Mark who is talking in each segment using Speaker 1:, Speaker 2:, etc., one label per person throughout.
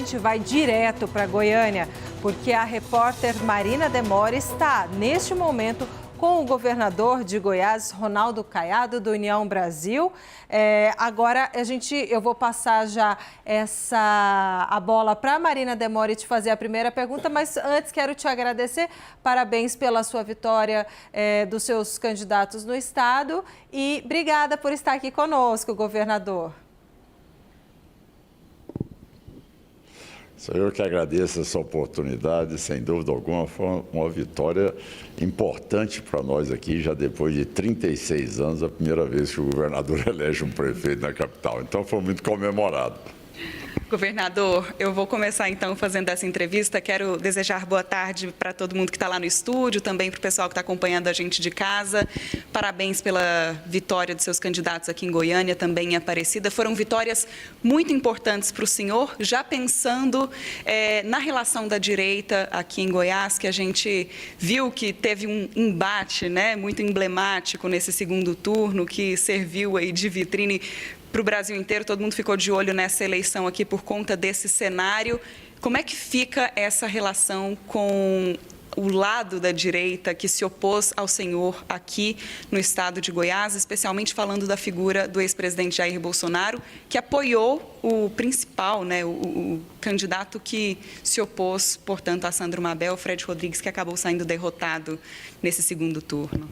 Speaker 1: gente vai direto para Goiânia, porque a repórter Marina Demore está, neste momento, com o governador de Goiás, Ronaldo Caiado, do União Brasil. Agora, eu vou passar já a bola para a Marina Demore te fazer a primeira pergunta, mas antes quero te agradecer. Parabéns pela sua vitória dos seus candidatos no estado e obrigada por estar aqui conosco, governador.
Speaker 2: Sou eu que agradeço essa oportunidade, sem dúvida alguma, foi uma vitória importante para nós aqui, já depois de 36 anos, a primeira vez que o governador elege um prefeito na capital, então foi muito comemorado.
Speaker 3: Governador, eu vou começar então fazendo essa entrevista. Quero desejar boa tarde para todo mundo que está lá no estúdio, também para o pessoal que está acompanhando a gente de casa. Parabéns pela vitória dos seus candidatos aqui em Goiânia, também em Aparecida. Foram vitórias muito importantes para o senhor, já pensando na relação da direita aqui em Goiás, que a gente viu que teve um embate, né, muito emblemático nesse segundo turno, que serviu aí de vitrine para o Brasil inteiro. Todo mundo ficou de olho nessa eleição aqui por conta desse cenário. Como é que fica essa relação com o lado da direita que se opôs ao senhor aqui no estado de Goiás, especialmente falando da figura do ex-presidente Jair Bolsonaro, que apoiou o principal, né, o candidato que se opôs, portanto, a Sandro Mabel, Fred Rodrigues, que acabou saindo derrotado nesse segundo turno?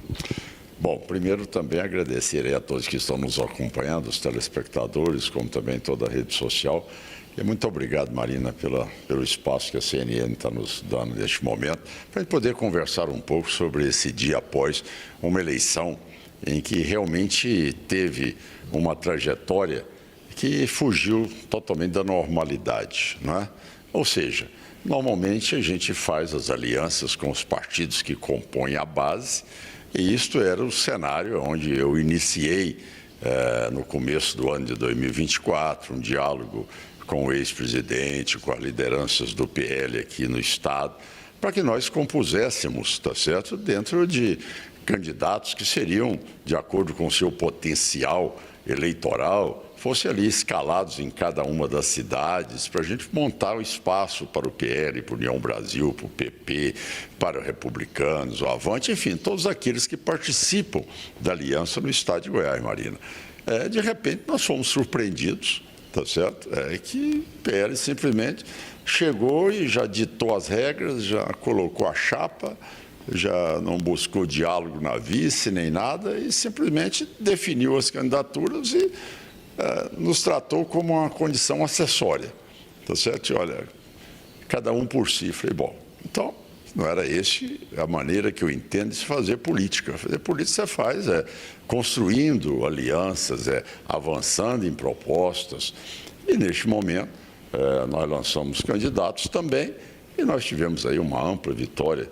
Speaker 2: Bom, primeiro também agradecer a todos que estão nos acompanhando, os telespectadores, como também toda a rede social. E muito obrigado, Marina, pelo espaço que a CNN está nos dando neste momento, para a gente poder conversar um pouco sobre esse dia após uma eleição em que realmente teve uma trajetória que fugiu totalmente da normalidade, não é? Ou seja, normalmente a gente faz as alianças com os partidos que compõem a base. E isto era o cenário onde eu iniciei, no começo do ano de 2024, um diálogo com o ex-presidente, com as lideranças do PL aqui no Estado, para que nós compuséssemos, tá certo, dentro de candidatos que seriam, de acordo com o seu potencial eleitoral, fossem ali escalados em cada uma das cidades, para a gente montar o espaço para o PL, para o União Brasil, para o PP, para os republicanos, o Avante, enfim, todos aqueles que participam da aliança no estado de Goiás, Marina. De repente, nós fomos surpreendidos, tá certo? Que o PL simplesmente chegou e já ditou as regras, já colocou a chapa, já não buscou diálogo na vice nem nada e simplesmente definiu as candidaturas e nos tratou como uma condição acessória, tá certo? E olha, cada um por si. Falei, bom, então não era a maneira que eu entendo de se fazer política. Fazer política você faz construindo alianças, avançando em propostas. E neste momento nós lançamos candidatos também e nós tivemos aí uma ampla vitória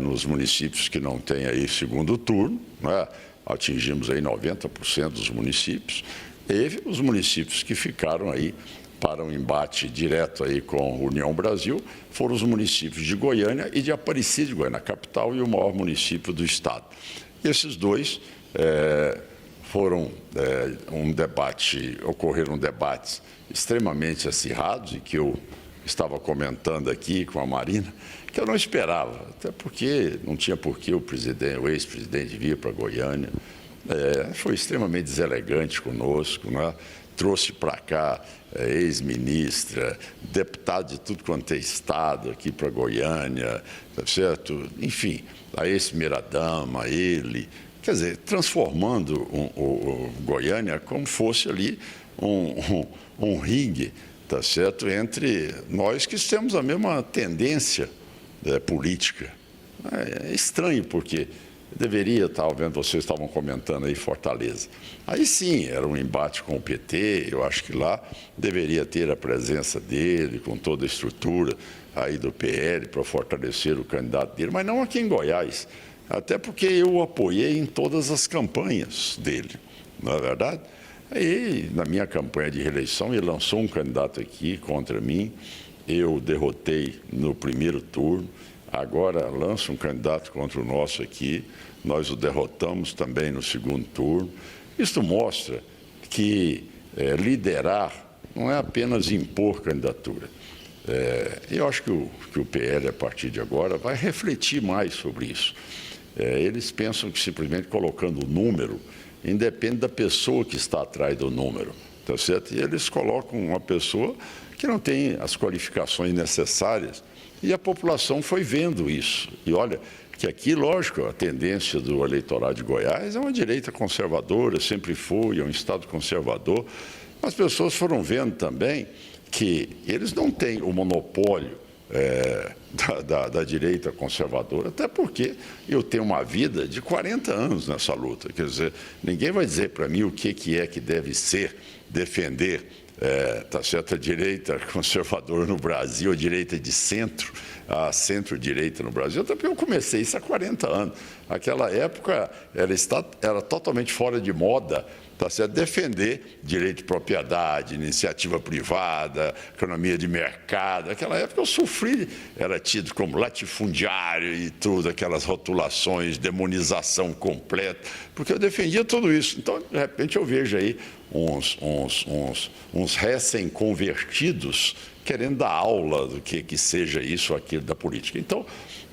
Speaker 2: nos municípios que não têm aí segundo turno, né? Atingimos aí 90% dos municípios. E os municípios que ficaram aí para um embate direto aí com a União Brasil foram os municípios de Goiânia e de Aparecida de Goiânia, a capital e o maior município do estado. Esses dois foram ocorreram debates extremamente acirrados e que eu estava comentando aqui com a Marina, que eu não esperava, até porque não tinha por que o ex-presidente vir para Goiânia. Foi extremamente deselegante conosco, né? Trouxe para cá ex-ministra, deputado de tudo quanto é estado aqui para Goiânia, tá certo? Enfim, a ex-primeira-dama, ele, quer dizer, transformando o Goiânia como fosse ali um ringue, tá certo? Entre nós que temos a mesma tendência política. É estranho porque deveria estar vendo, vocês estavam comentando aí Fortaleza. Aí sim, era um embate com o PT, eu acho que lá deveria ter a presença dele, com toda a estrutura aí do PL, para fortalecer o candidato dele, mas não aqui em Goiás, até porque eu o apoiei em todas as campanhas dele, não é verdade? Aí, na minha campanha de reeleição, ele lançou um candidato aqui contra mim, eu derrotei no primeiro turno, agora lança um candidato contra o nosso aqui, nós o derrotamos também no segundo turno. Isso mostra que liderar não é apenas impor candidatura, Eu acho que o PL, a partir de agora, vai refletir mais sobre isso. Eles pensam que simplesmente colocando o número, independe da pessoa que está atrás do número, tá certo? E eles colocam uma pessoa que não tem as qualificações necessárias e a população foi vendo isso. E olha, que aqui, lógico, a tendência do eleitorado de Goiás é uma direita conservadora, sempre foi, é um estado conservador. As pessoas foram vendo também que eles não têm o monopólio da direita conservadora, até porque eu tenho uma vida de 40 anos nessa luta. Quer dizer, ninguém vai dizer para mim o que é que deve ser defender tá certo, a direita conservadora no Brasil, a direita de centro, a centro-direita no Brasil, até porque eu comecei isso há 40 anos. Naquela época era totalmente fora de moda, tá certo, defender direito de propriedade, iniciativa privada, economia de mercado. Naquela época eu sofri, era tido como latifundiário e tudo, aquelas rotulações, demonização completa, porque eu defendia tudo isso. Então, de repente, eu vejo aí uns recém-convertidos querendo dar aula do que seja isso ou aquilo da política. Então,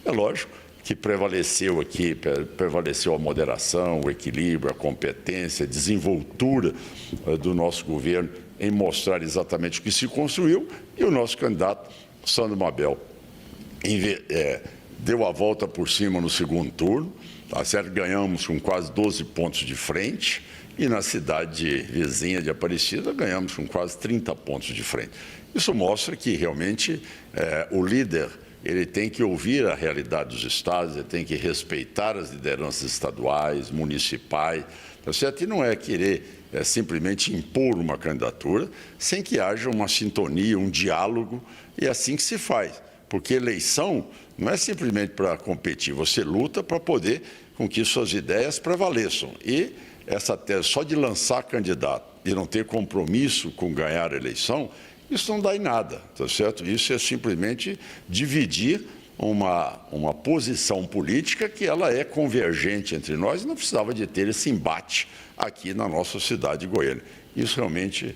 Speaker 2: é lógico que prevaleceu a moderação, o equilíbrio, a competência, a desenvoltura do nosso governo em mostrar exatamente o que se construiu, e o nosso candidato, Sandro Mabel, deu a volta por cima no segundo turno, tá certo? Ganhamos com quase 12 pontos de frente, e na cidade vizinha de Aparecida ganhamos com quase 30 pontos de frente. Isso mostra que realmente o líder ele tem que ouvir a realidade dos estados, ele tem que respeitar as lideranças estaduais, municipais, tá certo? E não é querer simplesmente impor uma candidatura sem que haja uma sintonia, um diálogo, e é assim que se faz. Porque eleição não é simplesmente para competir, você luta para poder com que suas ideias prevaleçam. E essa tese só de lançar candidato e não ter compromisso com ganhar a eleição, isso não dá em nada, tá certo? Isso é simplesmente dividir uma posição política que ela é convergente entre nós e não precisava de ter esse embate aqui na nossa cidade de Goiânia. Isso realmente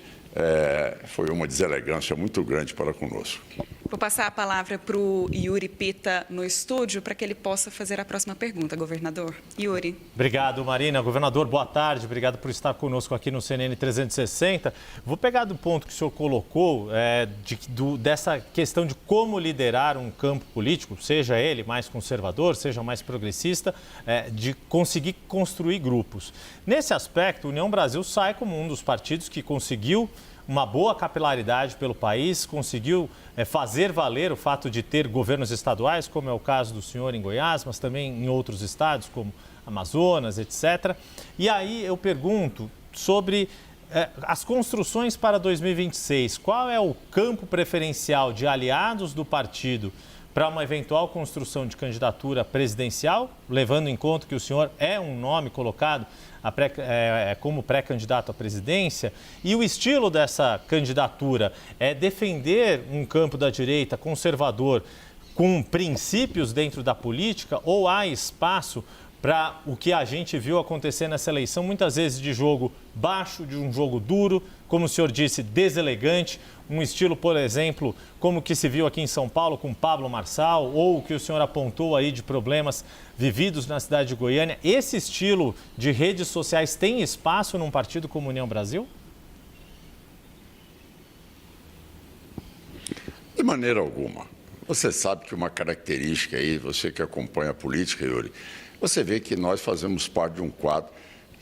Speaker 2: foi uma deselegância muito grande para conosco.
Speaker 3: Vou passar a palavra para o Yuri Pita no estúdio para que ele possa fazer a próxima pergunta, governador. Yuri.
Speaker 4: Obrigado, Marina. Governador, boa tarde. Obrigado por estar conosco aqui no CNN 360. Vou pegar do ponto que o senhor colocou, dessa questão de como liderar um campo político, seja ele mais conservador, seja mais progressista, de conseguir construir grupos. Nesse aspecto, a União Brasil sai como um dos partidos que conseguiu uma boa capilaridade pelo país, conseguiu fazer valer o fato de ter governos estaduais, como é o caso do senhor em Goiás, mas também em outros estados, como Amazonas, etc. E aí eu pergunto sobre as construções para 2026. Qual é o campo preferencial de aliados do partido para uma eventual construção de candidatura presidencial, levando em conta que o senhor é um nome colocado como pré-candidato à presidência, e o estilo dessa candidatura é defender um campo da direita conservador com princípios dentro da política, ou há espaço para o que a gente viu acontecer nessa eleição, muitas vezes de jogo baixo, de um jogo duro, como o senhor disse, deselegante, um estilo, por exemplo, como o que se viu aqui em São Paulo com Pablo Marçal, ou o que o senhor apontou aí de problemas vividos na cidade de Goiânia. Esse estilo de redes sociais tem espaço num partido como União Brasil?
Speaker 2: De maneira alguma. Você sabe que uma característica aí, você que acompanha a política, Yuri, você vê que nós fazemos parte de um quadro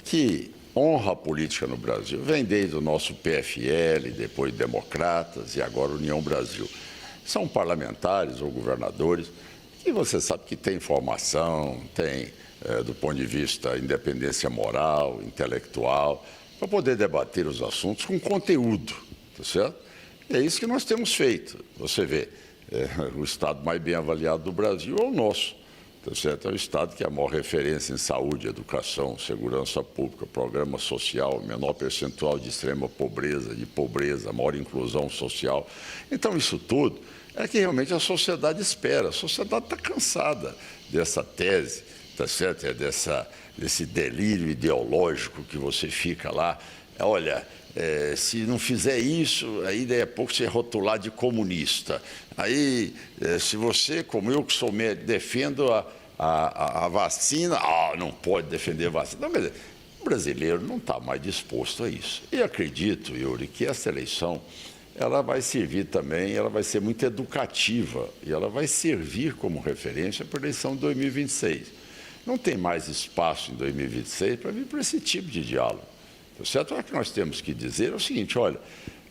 Speaker 2: que honra a política no Brasil. Vem desde o nosso PFL, depois Democratas e agora União Brasil. São parlamentares ou governadores que você sabe que tem formação, tem, do ponto de vista, independência moral, intelectual, para poder debater os assuntos com conteúdo, tá certo? E é isso que nós temos feito. Você vê, o estado mais bem avaliado do Brasil é o nosso. Tá certo? É o estado que é a maior referência em saúde, educação, segurança pública, programa social, menor percentual de extrema pobreza, maior inclusão social. Então, isso tudo é que realmente a sociedade espera. A sociedade está cansada dessa tese, tá certo? Desse delírio ideológico que você fica lá. Olha, se não fizer isso, aí daí a pouco você é rotular de comunista. Aí, se você, como eu que sou médico, defendo a vacina, não pode defender a vacina. Não, mas o brasileiro não está mais disposto a isso. E acredito, Yuri, que essa eleição ela vai servir também, ela vai ser muito educativa e ela vai servir como referência para a eleição de 2026. Não tem mais espaço em 2026 para vir para esse tipo de diálogo. Tá certo? O que nós temos que dizer é o seguinte, olha,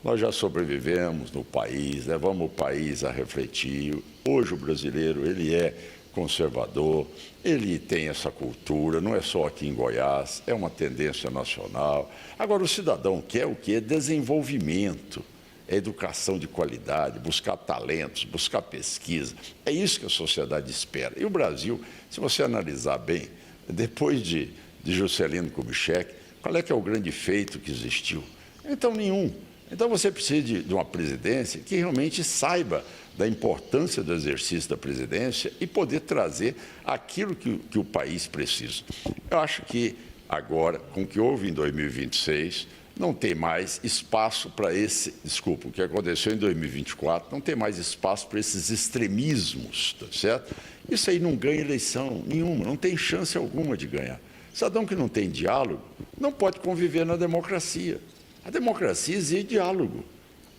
Speaker 2: nós já sobrevivemos no país, levamos o país a refletir. Hoje o brasileiro, ele é conservador, ele tem essa cultura, não é só aqui em Goiás, é uma tendência nacional. Agora, o cidadão quer o quê? Desenvolvimento, é educação de qualidade, buscar talentos, buscar pesquisa. É isso que a sociedade espera. E o Brasil, se você analisar bem, depois de Juscelino Kubitschek, qual é que é o grande feito que existiu? Então, nenhum. Então, você precisa de uma presidência que realmente saiba da importância do exercício da presidência e poder trazer aquilo que o país precisa. Eu acho que agora, com o que houve em 2026, não tem mais espaço para o que aconteceu em 2024, não tem mais espaço para esses extremismos, tá certo? Isso aí não ganha eleição nenhuma, não tem chance alguma de ganhar. Cidadão que não tem diálogo não pode conviver na democracia. A democracia exige diálogo.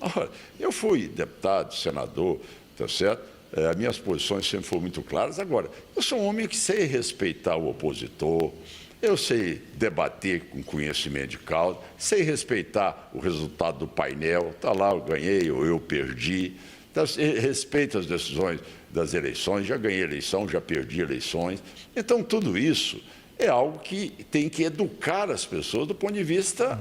Speaker 2: Ora, eu fui deputado, senador, tá certo? As minhas posições sempre foram muito claras. Agora, eu sou um homem que sei respeitar o opositor, eu sei debater com conhecimento de causa, sei respeitar o resultado do painel, está lá, eu ganhei ou eu perdi, respeito as decisões das eleições, já ganhei eleição, já perdi eleições. Então, tudo isso é algo que tem que educar as pessoas do ponto de vista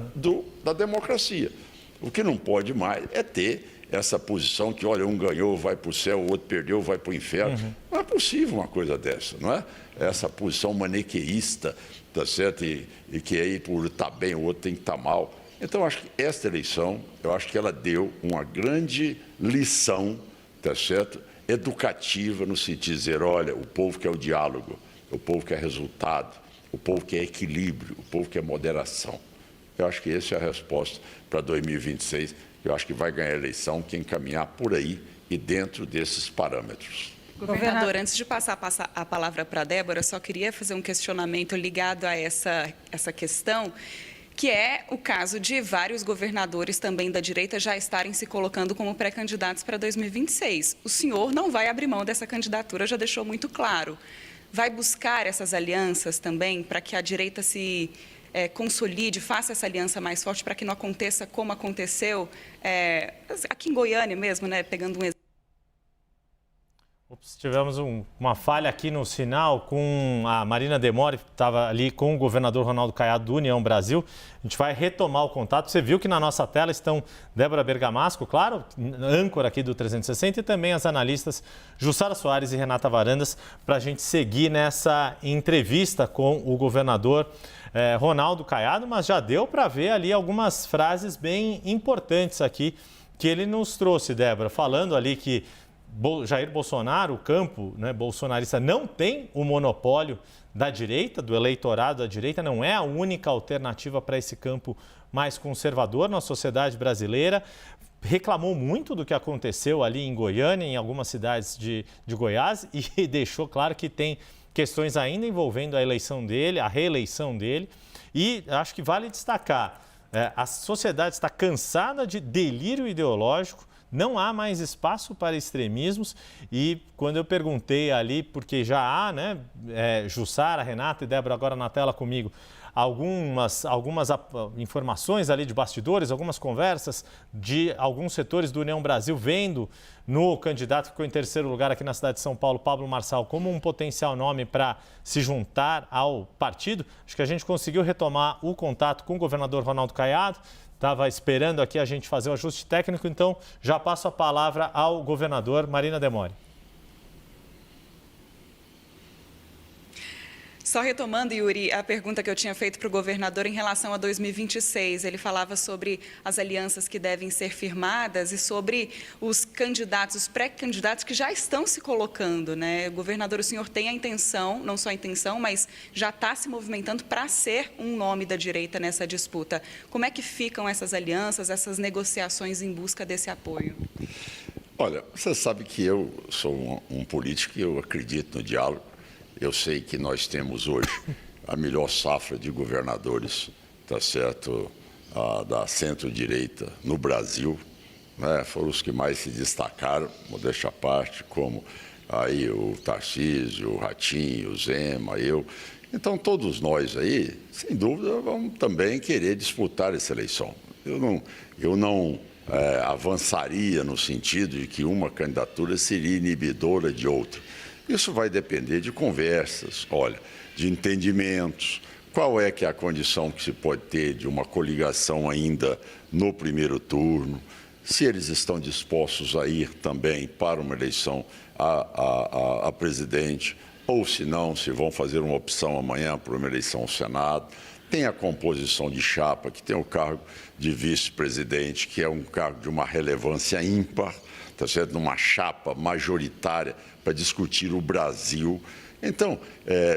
Speaker 2: da democracia. O que não pode mais é ter essa posição que, olha, um ganhou, vai para o céu, o outro perdeu, vai para o inferno. Não é possível uma coisa dessa, não é? Essa posição maniqueísta, tá certo? E que aí, por estar bem, o outro tem que estar mal. Então, acho que esta eleição, eu acho que ela deu uma grande lição, tá certo? Educativa, no sentido de dizer, olha, o povo quer o diálogo, o povo quer resultado, o povo quer equilíbrio, o povo quer moderação. Eu acho que essa é a resposta para 2026. Eu acho que vai ganhar a eleição quem caminhar por aí e dentro desses parâmetros.
Speaker 3: Governador, antes de passar a palavra para a Débora, eu só queria fazer um questionamento ligado a essa questão, que é o caso de vários governadores também da direita já estarem se colocando como pré-candidatos para 2026. O senhor não vai abrir mão dessa candidatura, já deixou muito claro. Vai buscar essas alianças também para que a direita se consolide, faça essa aliança mais forte para que não aconteça como aconteceu aqui em Goiânia mesmo, né? Pegando um exemplo.
Speaker 4: Tivemos uma falha aqui no sinal com a Marina Demore, que estava ali com o governador Ronaldo Caiado do União Brasil. A gente vai retomar o contato. Você viu que na nossa tela estão Débora Bergamasco, claro, âncora aqui do 360, e também as analistas Jussara Soares e Renata Varandas, para a gente seguir nessa entrevista com o governador Ronaldo Caiado, mas já deu para ver ali algumas frases bem importantes aqui que ele nos trouxe, Débora, falando ali que Jair Bolsonaro, o campo bolsonarista, não tem o monopólio da direita, do eleitorado da direita, não é a única alternativa para esse campo mais conservador na sociedade brasileira. Reclamou muito do que aconteceu ali em Goiânia, em algumas cidades de Goiás, e deixou claro que tem questões ainda envolvendo a eleição dele, a reeleição dele. E acho que vale destacar, a sociedade está cansada de delírio ideológico, não há mais espaço para extremismos. E quando eu perguntei ali, porque já há, Jussara, Renata e Débora agora na tela comigo, algumas informações ali de bastidores, algumas conversas de alguns setores do União Brasil vendo no candidato que ficou em terceiro lugar aqui na cidade de São Paulo, Pablo Marçal, como um potencial nome para se juntar ao partido. Acho que a gente conseguiu retomar o contato com o governador Ronaldo Caiado. Estava esperando aqui a gente fazer o ajuste técnico, então já passo a palavra ao governador. Marina Demore.
Speaker 3: Só retomando, Yuri, a pergunta que eu tinha feito para o governador em relação a 2026. Ele falava sobre as alianças que devem ser firmadas e sobre os candidatos, os pré-candidatos que já estão se colocando, né? Governador, o senhor tem a intenção, não só a intenção, mas já está se movimentando para ser um nome da direita nessa disputa. Como é que ficam essas alianças, essas negociações em busca desse apoio?
Speaker 2: Olha, você sabe que eu sou um político e eu acredito no diálogo. Eu sei que nós temos hoje a melhor safra de governadores, tá certo, da centro-direita no Brasil, né? Foram os que mais se destacaram, modéstia à parte, como aí o Tarcísio, o Ratinho, o Zema, eu. Então, todos nós aí, sem dúvida, vamos também querer disputar essa eleição. Eu não avançaria no sentido de que uma candidatura seria inibidora de outra. Isso vai depender de conversas, olha, de entendimentos. Qual é que é a condição que se pode ter de uma coligação ainda no primeiro turno? Se eles estão dispostos a ir também para uma eleição a presidente, ou se não, se vão fazer uma opção amanhã para uma eleição ao Senado. Tem a composição de chapa, que tem o cargo de vice-presidente, que é um cargo de uma relevância ímpar, tá certo? Numa chapa majoritária para discutir o Brasil. Então,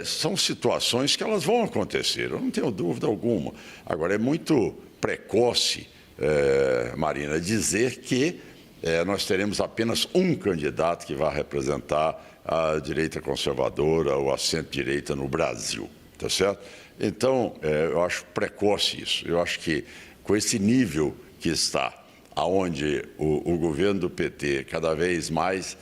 Speaker 2: são situações que elas vão acontecer, eu não tenho dúvida alguma. Agora, é muito precoce, Marina, dizer que nós teremos apenas um candidato que vai representar a direita conservadora ou a centro-direita no Brasil, tá certo? Então, eu acho precoce isso. Eu acho que com esse nível que está, aonde o governo do PT cada vez mais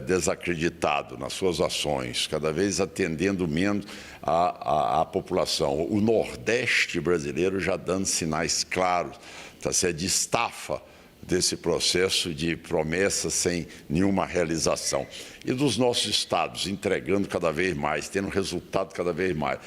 Speaker 2: desacreditado nas suas ações, cada vez atendendo menos a população, o Nordeste brasileiro já dando sinais claros, tá certo, de estafa desse processo de promessas sem nenhuma realização. E dos nossos estados entregando cada vez mais, tendo resultado cada vez mais,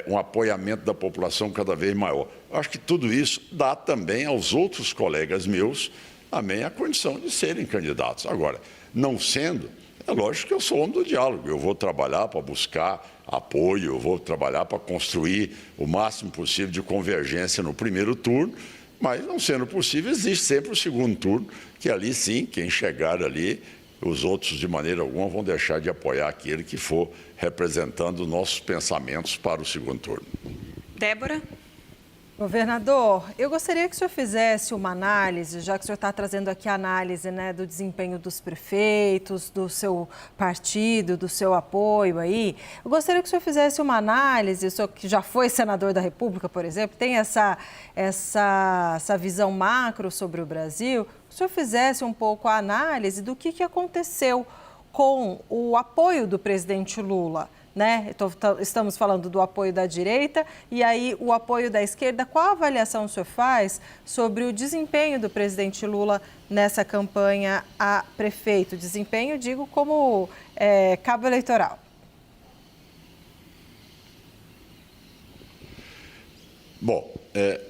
Speaker 2: um apoiamento da população cada vez maior. Acho que tudo isso dá também aos outros colegas meus também a condição de serem candidatos. Agora, não sendo, é lógico que eu sou homem do diálogo, eu vou trabalhar para buscar apoio, eu vou trabalhar para construir o máximo possível de convergência no primeiro turno, mas não sendo possível, existe sempre o segundo turno, que ali sim, quem chegar ali, os outros de maneira alguma vão deixar de apoiar aquele que for representando nossos pensamentos para o segundo turno.
Speaker 3: Débora?
Speaker 1: Governador, eu gostaria que o senhor fizesse uma análise, já que o senhor está trazendo aqui a análise, né, do desempenho dos prefeitos, do seu partido, do seu apoio aí. Eu gostaria que o senhor fizesse uma análise, o senhor que já foi senador da República, por exemplo, tem essa visão macro sobre o Brasil, que o senhor fizesse um pouco a análise do que aconteceu com o apoio do presidente Lula, né? Estamos falando do apoio da direita e aí o apoio da esquerda. Qual a avaliação o senhor faz sobre o desempenho do presidente Lula nessa campanha a prefeito? Desempenho, digo, como cabo eleitoral.
Speaker 2: Bom,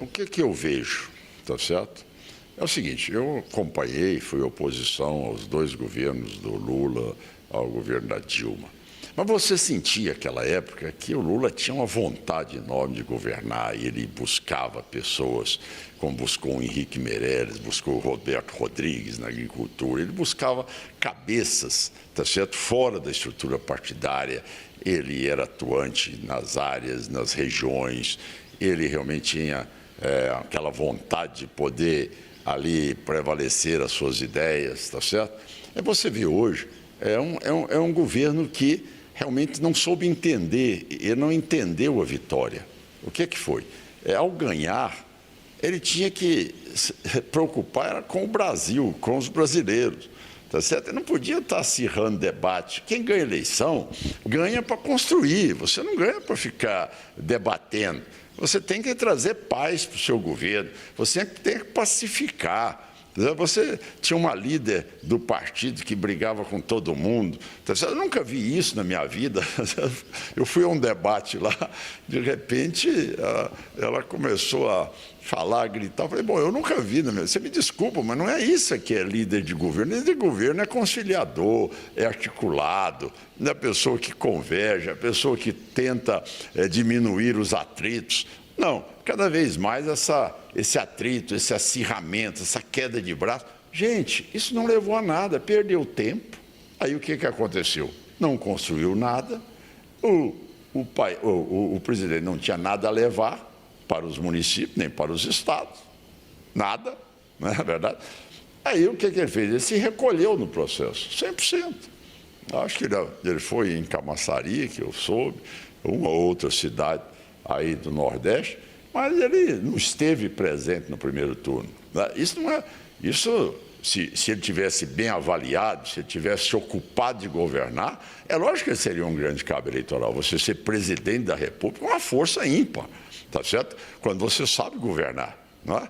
Speaker 2: o que eu vejo, tá certo? É o seguinte, eu acompanhei, fui oposição aos dois governos do Lula, ao governo da Dilma. Mas você sentia naquela época que o Lula tinha uma vontade enorme de governar, e ele buscava pessoas, como buscou o Henrique Meirelles, buscou o Roberto Rodrigues na agricultura, ele buscava cabeças, tá certo, fora da estrutura partidária, ele era atuante nas áreas, nas regiões, ele realmente tinha aquela vontade de poder ali prevalecer as suas ideias, tá certo? Você vê hoje, é um governo que realmente não soube entender, ele não entendeu a vitória. O que foi? Ao ganhar, ele tinha que se preocupar com o Brasil, com os brasileiros, tá certo? Ele não podia estar acirrando debate. Quem ganha eleição, ganha para construir, você não ganha para ficar debatendo. Você tem que trazer paz para o seu governo, você tem que pacificar. Você tinha uma líder do partido que brigava com todo mundo. Eu nunca vi isso na minha vida. Eu fui a um debate lá, de repente ela começou a falar, a gritar. Eu falei, bom, eu nunca vi. Você me desculpa, mas não é isso que é líder de governo. Líder de governo é conciliador, é articulado, é a pessoa que converge, é a pessoa que tenta diminuir os atritos. Não, cada vez mais esse atrito, esse acirramento, essa queda de braço. Gente, isso não levou a nada, perdeu tempo. Aí o que aconteceu? Não construiu nada, o presidente não tinha nada a levar para os municípios, nem para os estados. Nada, não é verdade? Aí o que ele fez? Ele se recolheu no processo, 100%. Acho que ele foi em Camaçari, que eu soube, uma outra cidade aí do Nordeste, mas ele não esteve presente no primeiro turno. Isso não é. Isso, se ele tivesse bem avaliado, se ele tivesse se ocupado de governar, é lógico que ele seria um grande cabo eleitoral. Você ser presidente da República é uma força ímpar, tá certo? Quando você sabe governar, não é?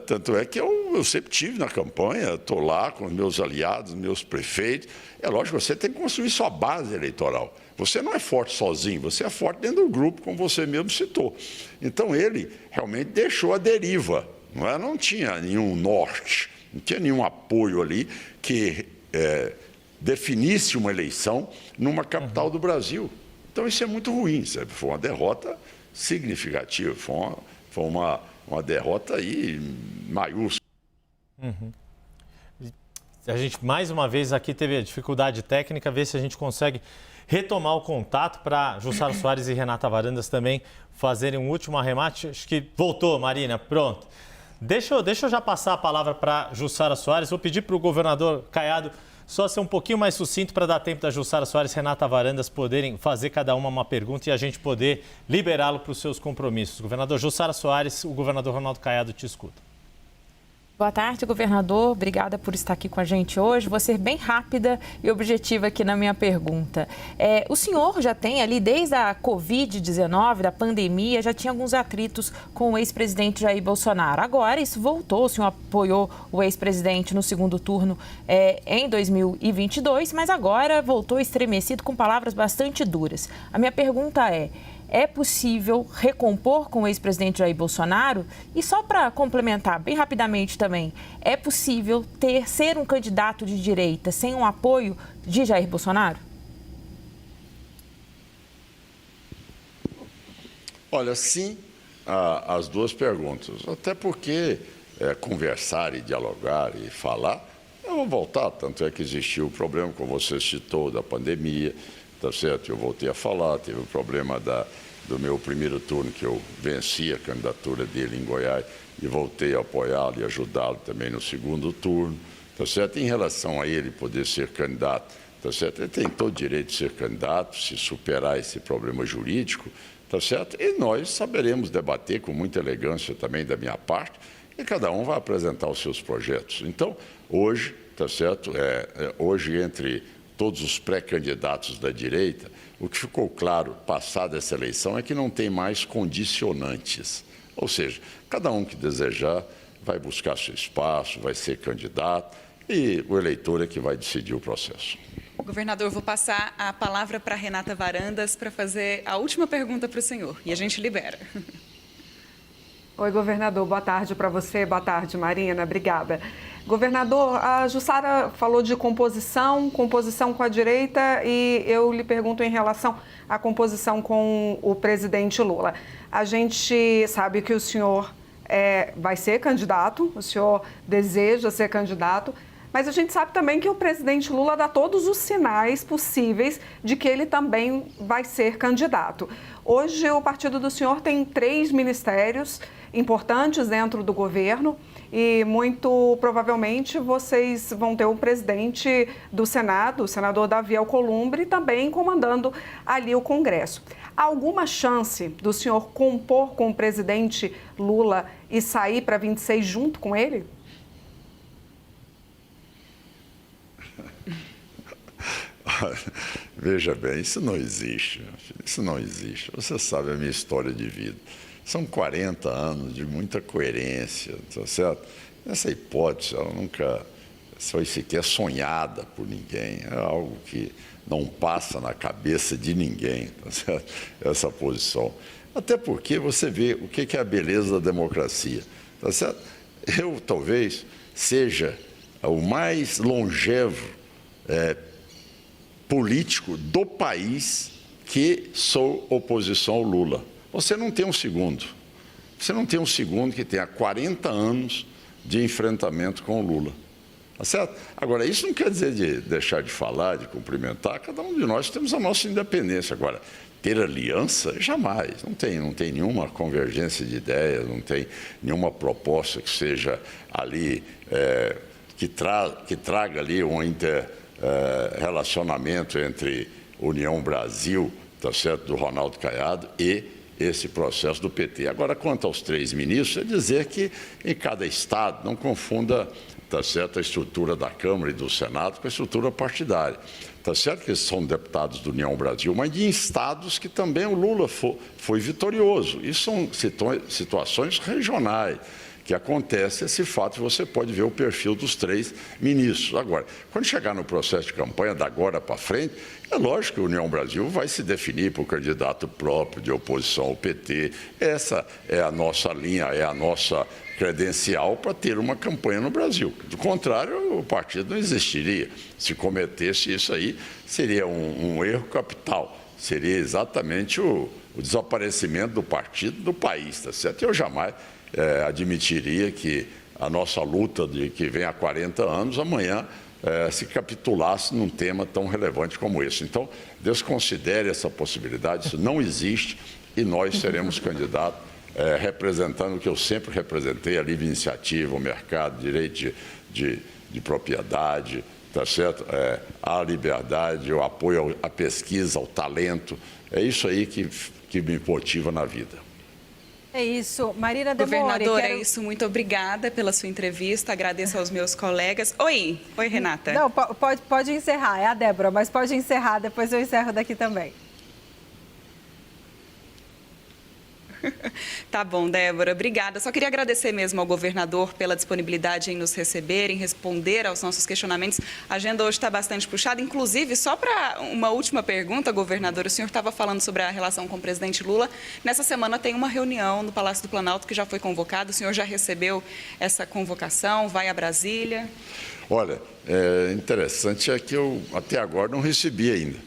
Speaker 2: Tanto é que eu sempre estive na campanha, estou lá com os meus aliados, meus prefeitos. É lógico, você tem que construir sua base eleitoral. Você não é forte sozinho, você é forte dentro do grupo, como você mesmo citou. Então, ele realmente deixou a deriva, não tinha nenhum norte, não tinha nenhum apoio ali que definisse uma eleição numa capital do Brasil. Então, isso é muito ruim, sabe? Foi uma derrota significativa, foi uma derrota aí maiúscula.
Speaker 4: A gente, mais uma vez, aqui teve a dificuldade técnica, ver se a gente consegue retomar o contato para Jussara Soares e Renata Varandas também fazerem um último arremate. Acho que voltou, Marina, pronto. Deixa eu já passar a palavra para Jussara Soares. Vou pedir para o governador Caiado só ser um pouquinho mais sucinto para dar tempo da Jussara Soares e Renata Varandas poderem fazer cada uma pergunta e a gente poder liberá-lo para os seus compromissos. Governador Jussara Soares, o governador Ronaldo Caiado te escuta.
Speaker 5: Boa tarde, governador. Obrigada por estar aqui com a gente hoje. Vou ser bem rápida e objetiva aqui na minha pergunta. O senhor já tem ali, desde a Covid-19, da pandemia, já tinha alguns atritos com o ex-presidente Jair Bolsonaro. Agora isso voltou, o senhor apoiou o ex-presidente no segundo turno em 2022, mas agora voltou estremecido com palavras bastante duras. A minha pergunta é possível recompor com o ex-presidente Jair Bolsonaro? E só para complementar bem rapidamente também, é possível ser um candidato de direita sem um apoio de Jair Bolsonaro?
Speaker 2: Olha, sim, as duas perguntas. Até porque conversar e dialogar e falar, eu vou voltar. Tanto é que existiu o problema, como você citou, da pandemia, tá certo? Eu voltei a falar, teve o problema do meu primeiro turno, que eu venci a candidatura dele em Goiás e voltei a apoiá-lo e ajudá-lo também no segundo turno, tá certo? Em relação a ele poder ser candidato, tá certo? Ele tem todo o direito de ser candidato, se superar esse problema jurídico, tá certo? E nós saberemos debater com muita elegância também da minha parte e cada um vai apresentar os seus projetos. Então, hoje, tá certo? Hoje, entre todos os pré-candidatos da direita, o que ficou claro, passada essa eleição, é que não tem mais condicionantes. Ou seja, cada um que desejar vai buscar seu espaço, vai ser candidato e o eleitor é que vai decidir o processo.
Speaker 3: Governador, vou passar a palavra para Renata Varandas para fazer a última pergunta para o senhor e a gente libera.
Speaker 6: Oi, governador, boa tarde para você, boa tarde, Marina, obrigada. Governador, a Jussara falou de composição com a direita e eu lhe pergunto em relação à composição com o presidente Lula. A gente sabe que o senhor vai ser candidato, o senhor deseja ser candidato, mas a gente sabe também que o presidente Lula dá todos os sinais possíveis de que ele também vai ser candidato. Hoje, o partido do senhor tem 3 ministérios importantes dentro do governo e, muito provavelmente, vocês vão ter o presidente do Senado, o senador Davi Alcolumbre, também comandando ali o Congresso. Há alguma chance do senhor compor com o presidente Lula e sair para 26 junto com ele?
Speaker 2: Veja bem, isso não existe, isso não existe. Você sabe a minha história de vida. São 40 anos de muita coerência, tá certo? Essa hipótese, ela nunca foi sequer sonhada por ninguém. É algo que não passa na cabeça de ninguém, tá certo? Essa posição. Até porque você vê o que é a beleza da democracia, tá certo? Eu talvez seja o mais longevo político do país que sou oposição ao Lula. Você não tem um segundo. Você não tem um segundo que tenha 40 anos de enfrentamento com o Lula. Tá certo? Agora, isso não quer dizer de deixar de falar, de cumprimentar. Cada um de nós temos a nossa independência. Agora, ter aliança, jamais. Não tem nenhuma convergência de ideias, não tem nenhuma proposta que seja ali, que traga ali um relacionamento entre União Brasil, tá certo, do Ronaldo Caiado, e esse processo do PT. Agora, quanto aos 3 ministros, é dizer que em cada estado não confunda, tá certo, a estrutura da Câmara e do Senado com a estrutura partidária. Tá certo que eles são deputados do União Brasil, mas de estados que também o Lula foi vitorioso. Isso são situações regionais que acontece esse fato, você pode ver o perfil dos 3 ministros. Agora, quando chegar no processo de campanha, da agora para frente, é lógico que a União Brasil vai se definir por candidato próprio de oposição ao PT. Essa é a nossa linha, é a nossa credencial para ter uma campanha no Brasil. Do contrário, o partido não existiria. Se cometesse isso aí, seria um erro capital. Seria exatamente o desaparecimento do partido do país, tá certo? Eu jamais admitiria que a nossa luta de que vem há 40 anos, amanhã se capitulasse num tema tão relevante como esse. Então, desconsidere essa possibilidade, isso não existe e nós seremos candidatos representando o que eu sempre representei, a livre iniciativa, o mercado, direito de propriedade, tá certo? A liberdade, o apoio à pesquisa, ao talento, é isso aí que me motiva na vida.
Speaker 1: É isso. Marina Demori.
Speaker 3: Governadora, é isso. Muito obrigada pela sua entrevista. Agradeço aos meus colegas. Oi, Renata.
Speaker 1: Não, pode encerrar. É a Débora, mas pode encerrar. Depois eu encerro daqui também.
Speaker 3: Tá bom, Débora, obrigada. Só queria agradecer mesmo ao governador pela disponibilidade em nos receber, em responder aos nossos questionamentos. A agenda hoje está bastante puxada, inclusive, só para uma última pergunta, governador, o senhor estava falando sobre a relação com o presidente Lula. Nessa semana tem uma reunião no Palácio do Planalto que já foi convocada, o senhor já recebeu essa convocação, vai a Brasília?
Speaker 2: Olha, interessante é que eu até agora não recebi ainda,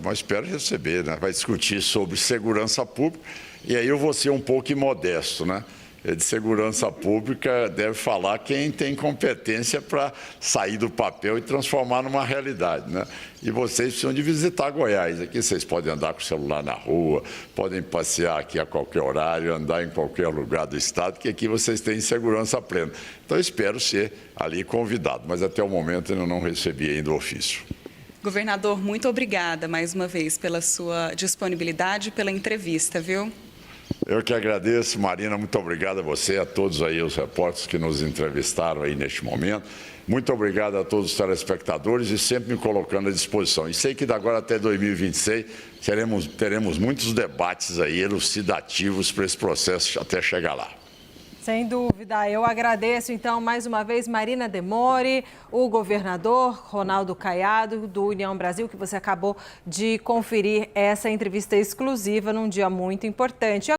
Speaker 2: mas espero receber, né? Vai discutir sobre segurança pública. E aí eu vou ser um pouco imodesto, né? De segurança pública deve falar quem tem competência para sair do papel e transformar numa realidade, né? E vocês precisam de visitar Goiás. Aqui vocês podem andar com o celular na rua, podem passear aqui a qualquer horário, andar em qualquer lugar do estado, que aqui vocês têm segurança plena. Então eu espero ser ali convidado, mas até o momento eu não recebi ainda o ofício.
Speaker 3: Governador, muito obrigada mais uma vez pela sua disponibilidade e pela entrevista, viu?
Speaker 2: Eu que agradeço, Marina, muito obrigado a você, a todos aí os repórteres que nos entrevistaram aí neste momento. Muito obrigado a todos os telespectadores e sempre me colocando à disposição. E sei que de agora até 2026 teremos muitos debates aí elucidativos para esse processo até chegar lá.
Speaker 1: Sem dúvida. Eu agradeço, então, mais uma vez, Marina Demori, o governador Ronaldo Caiado, do União Brasil, que você acabou de conferir essa entrevista exclusiva num dia muito importante.